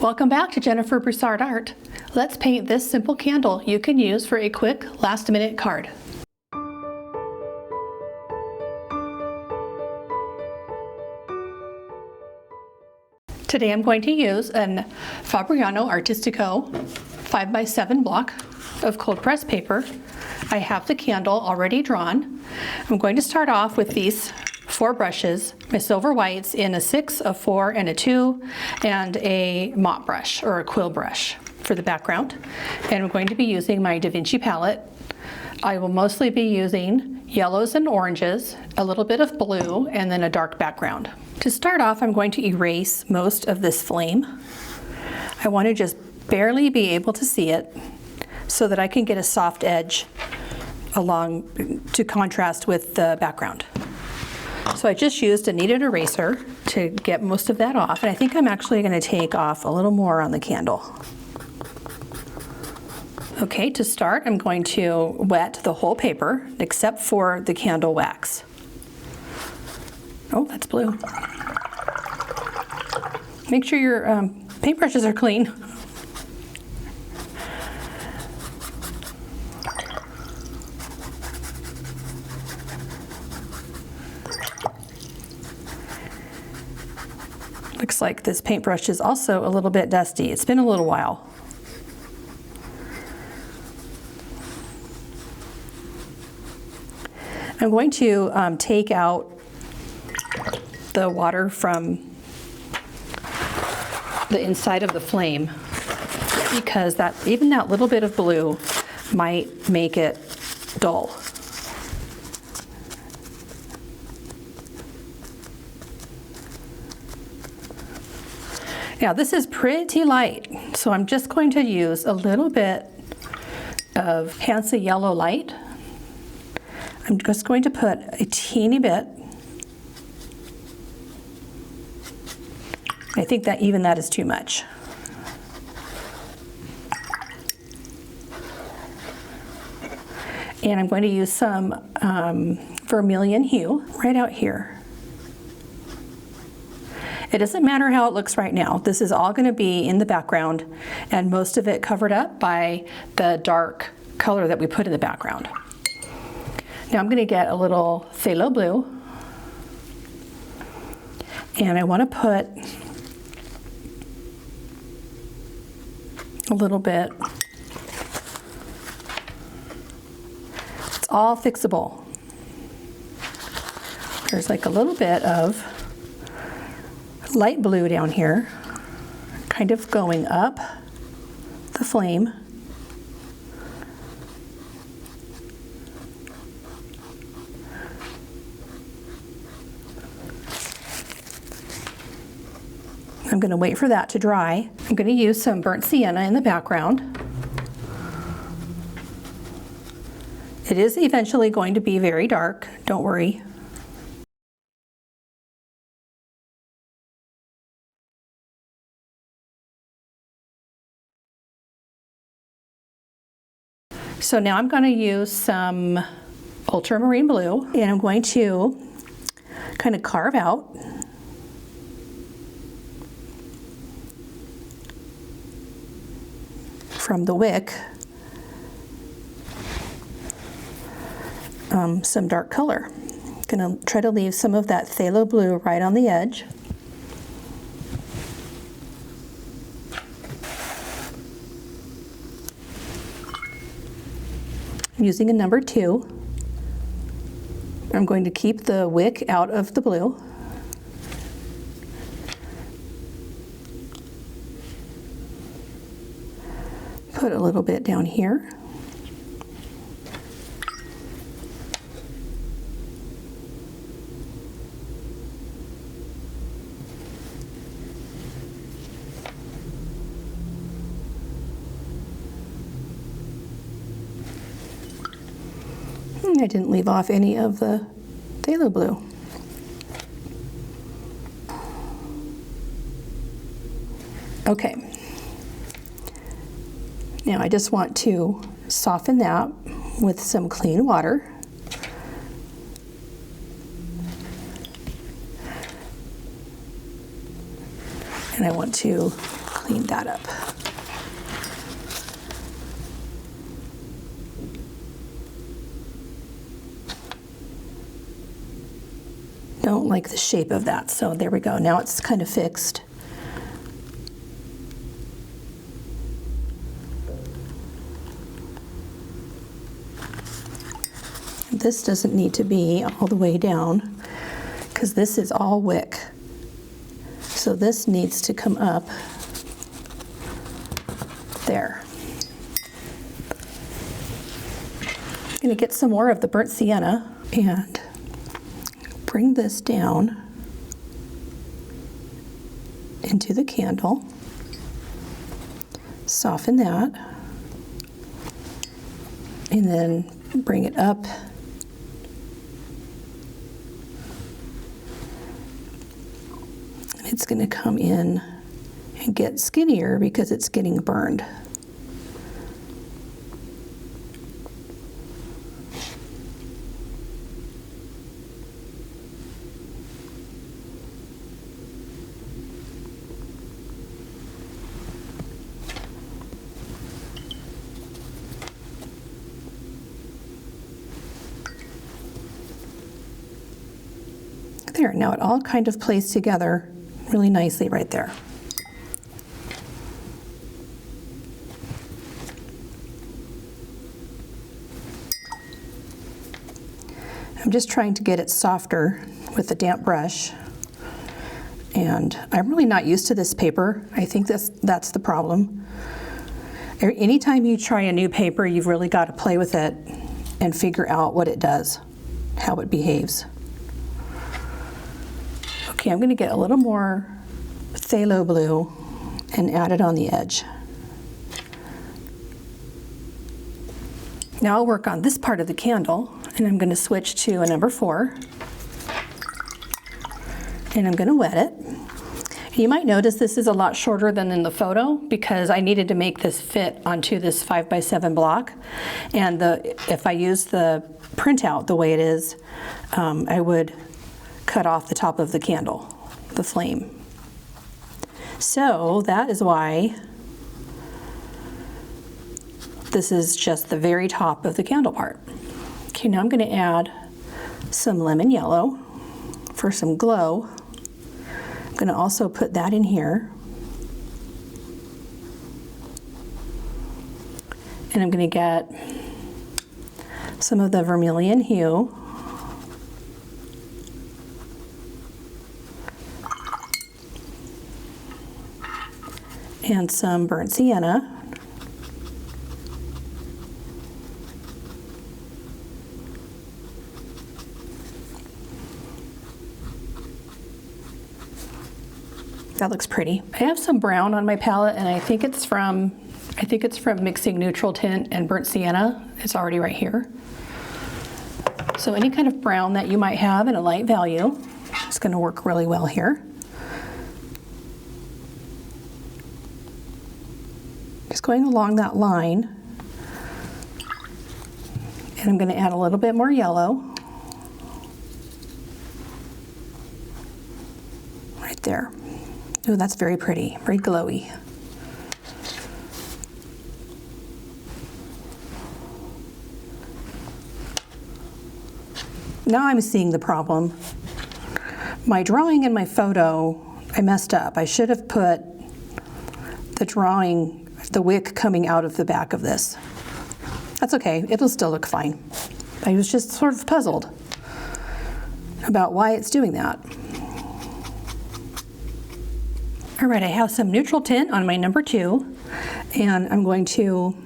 Welcome back to Jennifer Broussard Art. Let's paint this simple candle you can use for a quick last-minute card. Today I'm going to use an Fabriano Artistico 5x7 block of cold press paper. I have the candle already drawn. I'm going to start off with these 4 brushes, my silver whites in a 6, a 4, and a 2, and a mop brush or a quill brush for the background. And I'm going to be using my Da Vinci palette. I will mostly be using yellows and oranges, a little bit of blue, and then a dark background. To start off, I'm going to erase most of this flame. I want to just barely be able to see it so that I can get a soft edge along to contrast with the background. So I just used a kneaded eraser to get most of that off, and I think I'm actually going to take off a little more on the candle. Okay, to start, I'm going to wet the whole paper except for the candle wax. Oh, that's blue. Make sure your paintbrushes are clean. Looks like this paintbrush is also a little bit dusty. It's been a little while. I'm going to take out the water from the inside of the flame because even that little bit of blue might make it dull. Now this is pretty light, so I'm just going to use a little bit of Hansa yellow light. I'm just going to put a teeny bit. I think that even that is too much. And I'm going to use some vermilion hue right out here. It doesn't matter how it looks right now. This is all going to be in the background and most of it covered up by the dark color that we put in the background. Now I'm going to get a little phthalo blue and I want to put a little bit. It's all fixable. There's like a little bit of light blue down here, kind of going up the flame. I'm going to wait for that to dry. I'm going to use some burnt sienna in the background. It is eventually going to be very dark, don't worry. So now I'm going to use some ultramarine blue and I'm going to kind of carve out from the wick some dark color. I'm going to try to leave some of that phthalo blue right on the edge. I'm using a number 2. I'm going to keep the wick out of the blue. Put a little bit down here. I didn't leave off any of the phthalo blue. Okay. Now I just want to soften that with some clean water. And I want to clean clean that up. Don't like the shape of that, so there we go. Now it's kind of fixed. This doesn't need to be all the way down because this is all wick. So this needs to come up there. I'm going to get some more of the burnt sienna and bring this down into the candle, soften that, and then bring it up and it's going to come in and get skinnier because it's getting burned. There, now it all kind of plays together really nicely right there. I'm just trying to get it softer with the damp brush, and I'm really not used to this paper. I think that's the problem. Anytime you try a new paper, you've really got to play with it and figure out what it does, how it behaves. Okay, I'm going to get a little more phthalo blue and add it on the edge. Now I'll work on this part of the candle, and I'm going to switch to a number 4, and I'm going to wet it. You might notice this is a lot shorter than in the photo because I needed to make this fit onto this 5x7 block, and if I use the printout the way it is, I would cut off the top of the candle, the flame. So that is why this is just the very top of the candle part. Okay, now I'm going to add some lemon yellow for some glow. I'm going to also put that in here. And I'm going to get some of the vermilion hue. And some burnt sienna. That looks pretty. I have some brown on my palette, and I think it's from mixing neutral tint and burnt sienna. It's already right here. So any kind of brown that you might have in a light value is going to work really well here. Just going along that line, and I'm going to add a little bit more yellow right there. Oh, that's very pretty, very glowy. Now I'm seeing the problem. My drawing and my photo, I messed up. I should have put the drawing, the wick coming out of the back of this. That's okay, it'll still look fine. I was just sort of puzzled about why it's doing that. All right, I have some neutral tint on my number 2, and I'm going to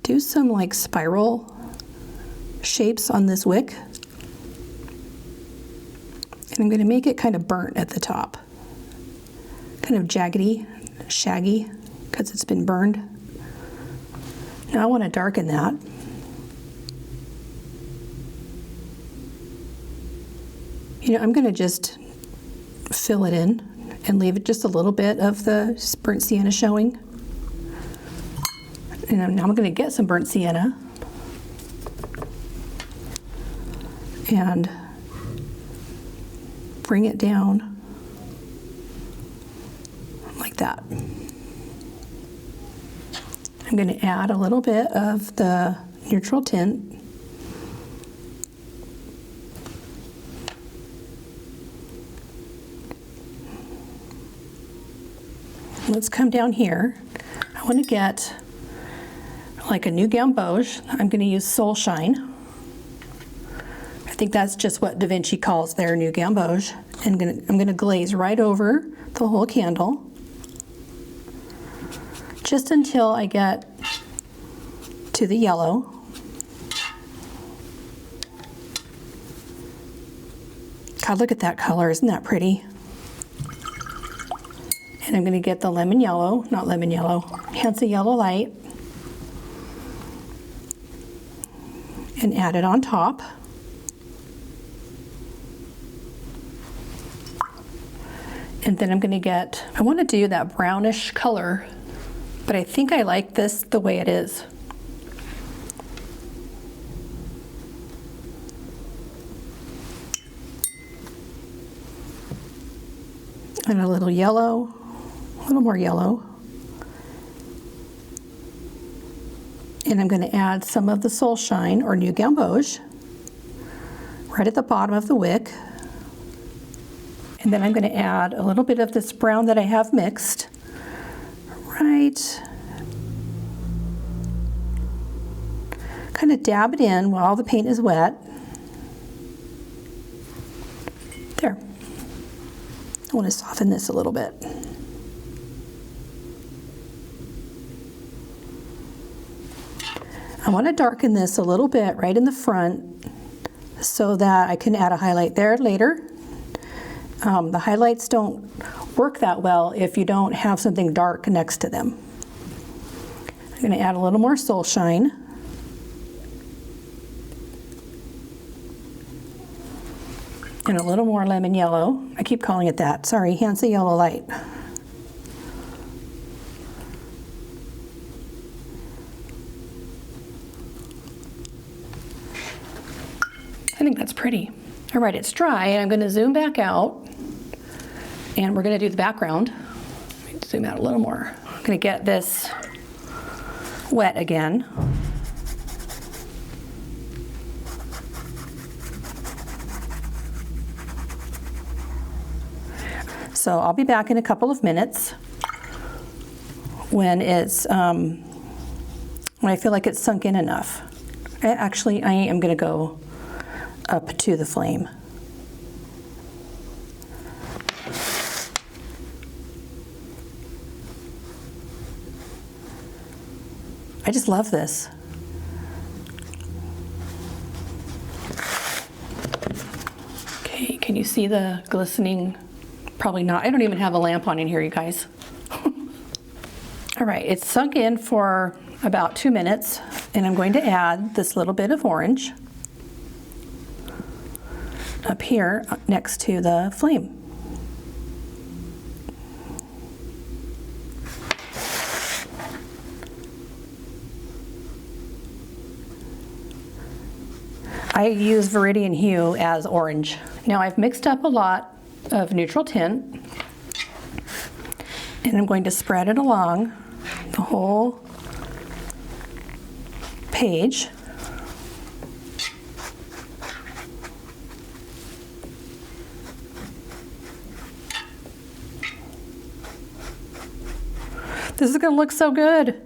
do some like spiral shapes on this wick. And I'm going to make it kind of burnt at the top. Kind of jaggedy, shaggy, because it's been burned. Now I want to darken that. You know, I'm going to just fill it in and leave it just a little bit of the burnt sienna showing. And now I'm going to get some burnt sienna and bring it down that. I'm going to add a little bit of the neutral tint. Let's come down here. I want to get like a new gamboge. I'm going to use Soul Shine. I think that's just what Da Vinci calls their new gamboge. And I'm going to glaze right over the whole candle, just until I get to the yellow. God, look at that color. Isn't that pretty? And I'm going to get the lemon yellow, not lemon yellow, hansa yellow light, and add it on top. And then I'm going to get, I want to do that brownish color, but I think I like this the way it is. And a little yellow, a little more yellow. And I'm going to add some of the Soul Shine or New Gamboge right at the bottom of the wick. And then I'm going to add a little bit of this brown that I have mixed right. Kind of dab it in while the paint is wet. There. I want to soften this a little bit. I want to darken this a little bit right in the front so that I can add a highlight there later. The highlights don't work that well if you don't have something dark next to them. I'm going to add a little more Soul Shine. And a little more lemon yellow. I keep calling it that. Sorry, hansa yellow light. I think that's pretty. All right, it's dry, and I'm going to zoom back out, and we're going to do the background. Let me zoom out a little more. I'm going to get this wet again. So I'll be back in a couple of minutes when it's when I feel like it's sunk in enough. Actually, I am going to go up to the flame. I just love this. Okay, can you see the glistening? Probably not. I don't even have a lamp on in here, you guys. All right, it's sunk in for about 2 minutes, and I'm going to add this little bit of orange up here next to the flame. I use Viridian Hue as orange. Now I've mixed up a lot of neutral tint, and I'm going to spread it along the whole page. This is going to look so good.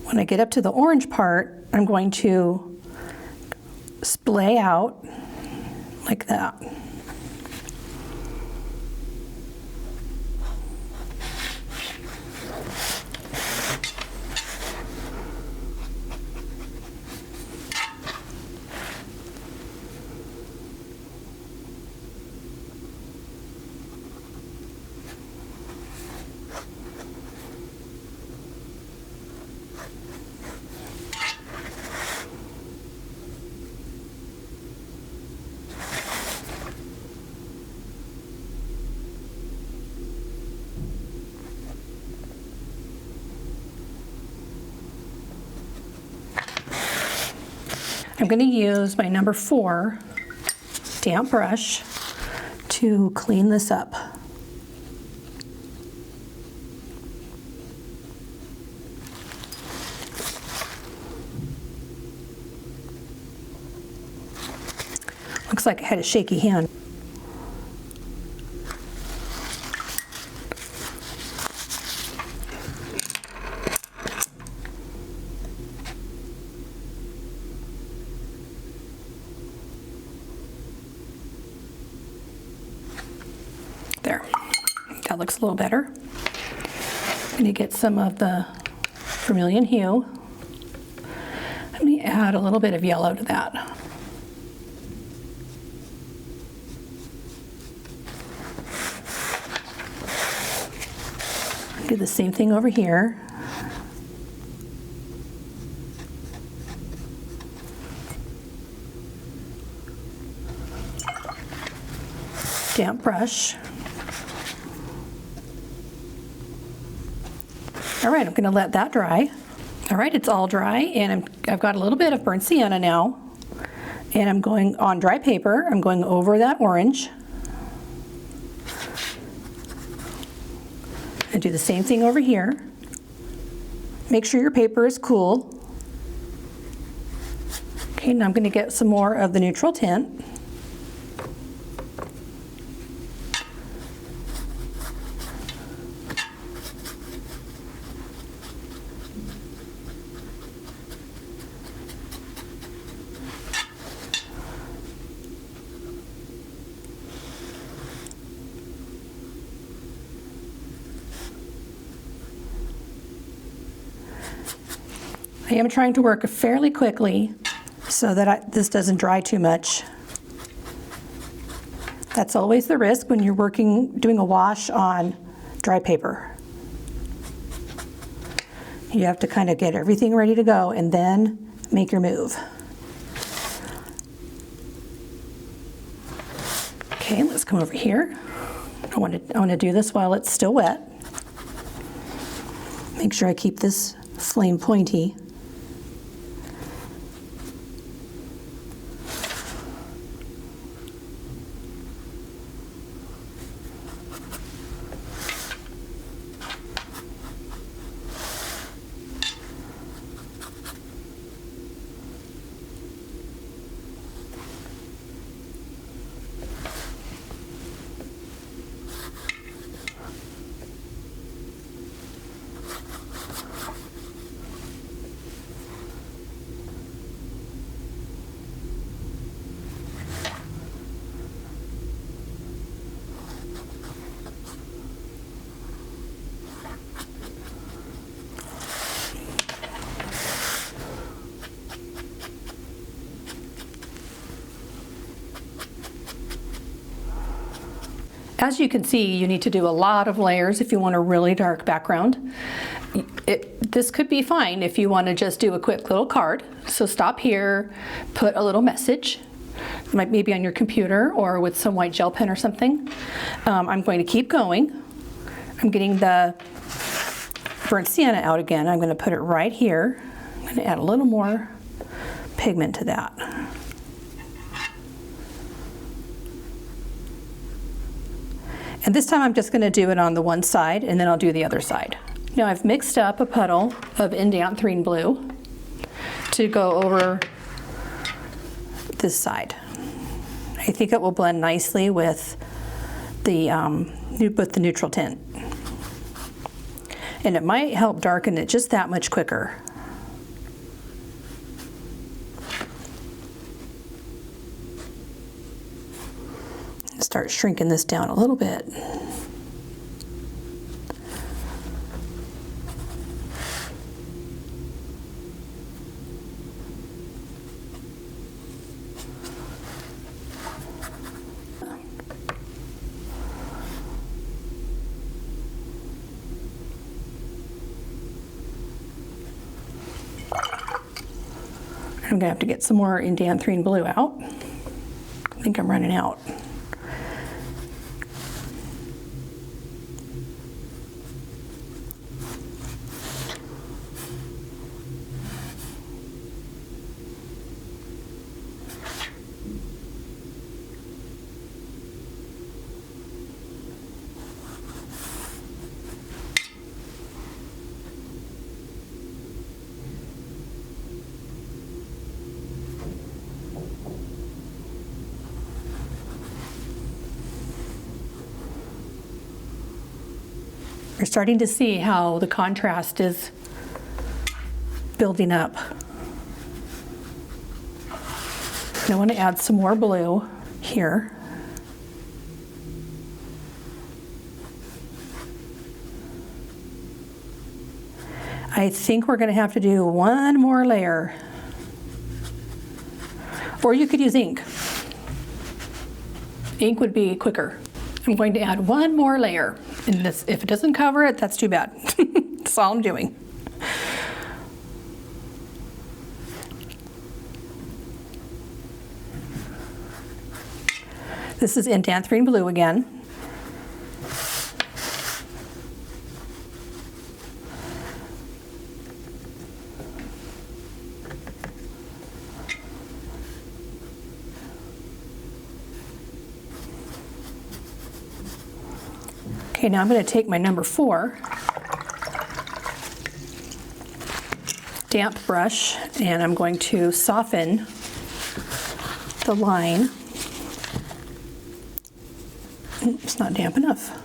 When I get up to the orange part, I'm going to splay out like that. I'm going to use my number 4 damp brush to clean this up. Looks like I had a shaky hand. There, that looks a little better. I'm going to get some of the vermilion hue. I'm going to add a little bit of yellow to that. Do the same thing over here. Damp brush. All right, I'm going to let that dry. All right, it's all dry, and I've got a little bit of burnt sienna now, and I'm going on dry paper. I'm going over that orange. And do the same thing over here. Make sure your paper is cool. Okay, now I'm going to get some more of the neutral tint. I am trying to work fairly quickly so that this doesn't dry too much. That's always the risk when you're doing a wash on dry paper. You have to kind of get everything ready to go and then make your move. Okay, let's come over here. I want to do this while it's still wet. Make sure I keep this flame pointy. As you can see, you need to do a lot of layers if you want a really dark background. This could be fine if you want to just do a quick little card. So stop here, put a little message, maybe on your computer or with some white gel pen or something. I'm going to keep going. I'm getting the burnt sienna out again. I'm going to put it right here. I'm going to add a little more pigment to that. And this time I'm just going to do it on the one side, and then I'll do the other side. Now I've mixed up a puddle of indanthrene blue to go over this side. I think it will blend nicely with the neutral tint. And it might help darken it just that much quicker. Start shrinking this down a little bit. I'm going to have to get some more indanthrene blue out. I think I'm running out. You're starting to see how the contrast is building up. And I want to add some more blue here. I think we're going to have to do one more layer. Or you could use ink. Ink would be quicker. I'm going to add one more layer. And this, if it doesn't cover it, that's too bad. That's all I'm doing. This is indanthrene blue again. Okay, now I'm going to take my number 4 damp brush and I'm going to soften the line. It's not damp enough.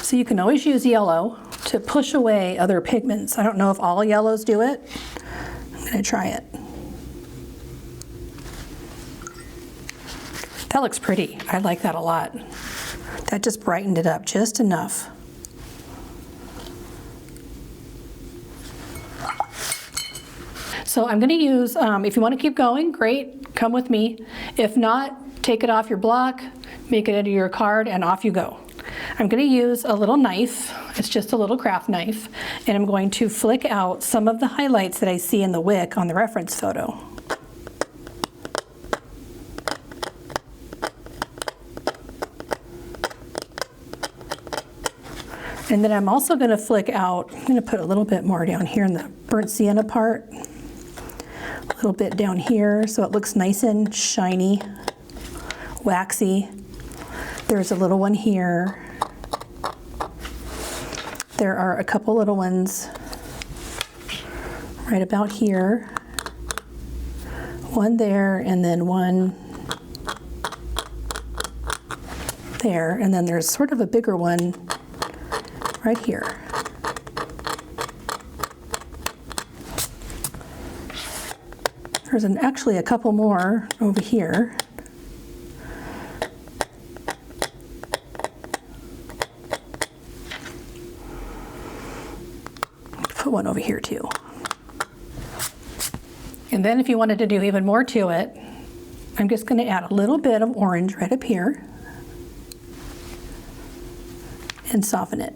So you can always use yellow to push away other pigments. I don't know if all yellows do it. I'm going to try it. That looks pretty. I like that a lot. That just brightened it up just enough. So I'm going to use, if you want to keep going, great, come with me. If not, take it off your block, make it into your card, and off you go. I'm going to use a little knife, it's just a little craft knife, and I'm going to flick out some of the highlights that I see in the wick on the reference photo. And then I'm also going to flick out, I'm going to put a little bit more down here in the burnt sienna part, a little bit down here so it looks nice and shiny, waxy. There's a little one here. There are a couple little ones right about here. One there and then one there. And then there's sort of a bigger one right here. There's actually a couple more over here. Put one over here too. And then if you wanted to do even more to it, I'm just going to add a little bit of orange right up here and soften it.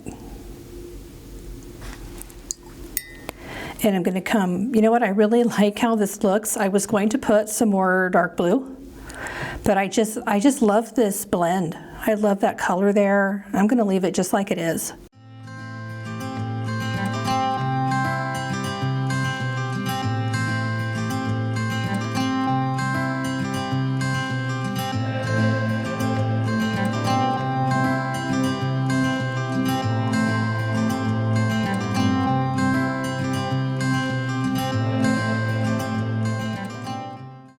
And I'm going to come, you know what, I really like how this looks. I was going to put some more dark blue, but I just love this blend. I love that color there. I'm going to leave it just like it is.